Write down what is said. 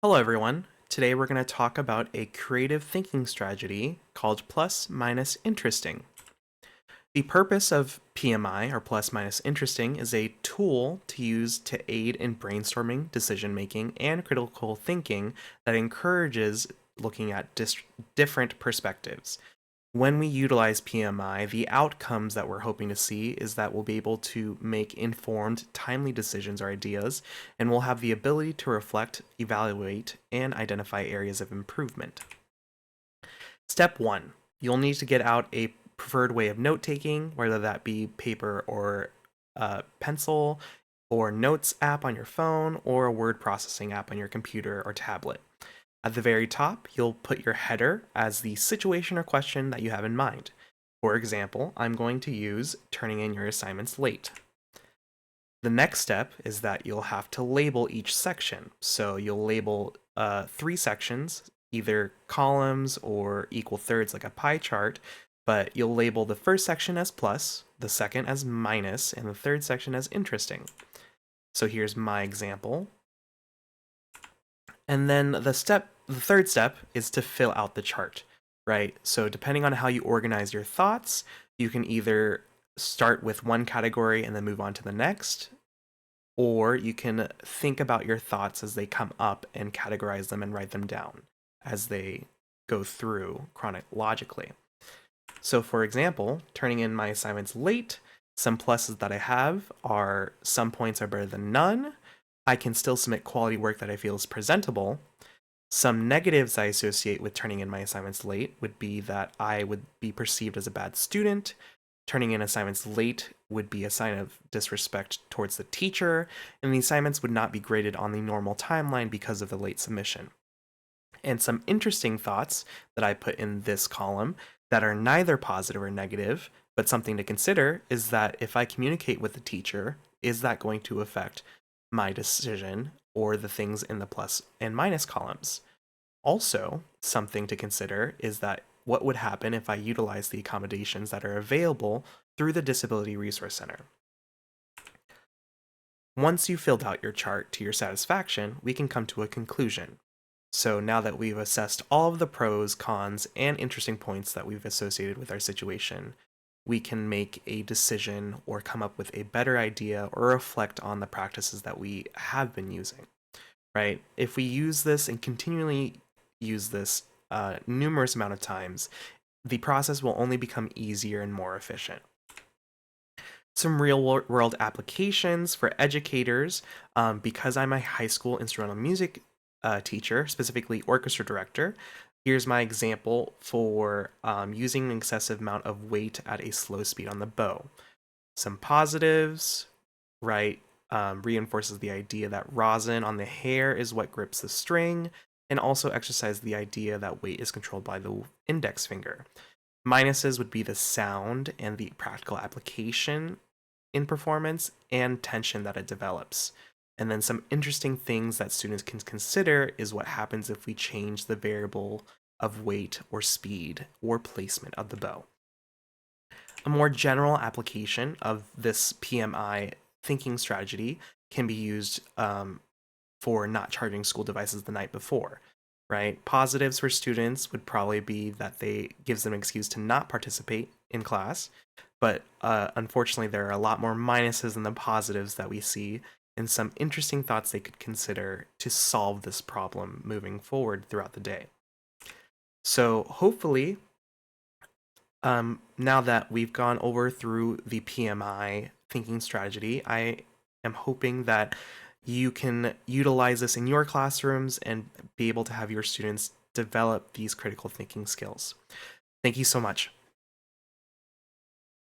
Hello, everyone. Today we're going to talk about a creative thinking strategy called plus minus interesting. The purpose of PMI, or plus minus interesting, is a tool to use to aid in brainstorming, decision making, and critical thinking that encourages looking at different perspectives. When we utilize PMI, the outcomes that we're hoping to see is that we'll be able to make informed, timely decisions or ideas, and we'll have the ability to reflect, evaluate, and identify areas of improvement. Step one, you'll need to get out a preferred way of note taking, whether that be paper or pencil, or notes app on your phone, or a word processing app on your computer or tablet. At the very top, you'll put your header as the situation or question that you have in mind. For example, I'm going to use turning in your assignments late. The next step is that you'll have to label each section. So you'll label three sections, either columns or equal thirds like a pie chart, but you'll label the first section as plus, the second as minus, and the third section as interesting. So here's my example. And then the third step is to fill out the chart, right? So depending on how you organize your thoughts, you can either start with one category and then move on to the next, or you can think about your thoughts as they come up and categorize them and write them down as they go through chronologically. So for example, turning in my assignments late, some pluses that I have are some points are better than none. I can still submit quality work that I feel is presentable. Some negatives I associate with turning in my assignments late would be that I would be perceived as a bad student. Turning in assignments late would be a sign of disrespect towards the teacher, and the assignments would not be graded on the normal timeline because of the late submission. And some interesting thoughts that I put in this column that are neither positive or negative, but something to consider is that if I communicate with the teacher, is that going to affect my decision or the things in the plus and minus columns? Also, something to consider is that what would happen if I utilize the accommodations that are available through the Disability Resource Center. Once you've filled out your chart to your satisfaction, we can come to a conclusion. So now that we've assessed all of the pros, cons, and interesting points that we've associated with our situation, we can make a decision or come up with a better idea or reflect on the practices that we have been using, right? If we use this and continually use this numerous amount of times, the process will only become easier and more efficient. Some real world applications for educators. Because I'm a high school instrumental music teacher, specifically orchestra director, here's my example for using an excessive amount of weight at a slow speed on the bow. Some positives, right? Reinforces the idea that rosin on the hair is what grips the string, and also exercise the idea that weight is controlled by the index finger. Minuses would be the sound and the practical application in performance and tension that it develops. And then some interesting things that students can consider is what happens if we change the variable of weight or speed or placement of the bow. A more general application of this PMI thinking strategy can be used for not charging school devices the night before, right? Positives for students would probably be that they gives them an excuse to not participate in class, but unfortunately there are a lot more minuses than the positives that we see, and some interesting thoughts they could consider to solve this problem moving forward throughout the day. So hopefully, now that we've gone over through the PMI thinking strategy, I am hoping that you can utilize this in your classrooms and be able to have your students develop these critical thinking skills. Thank you so much.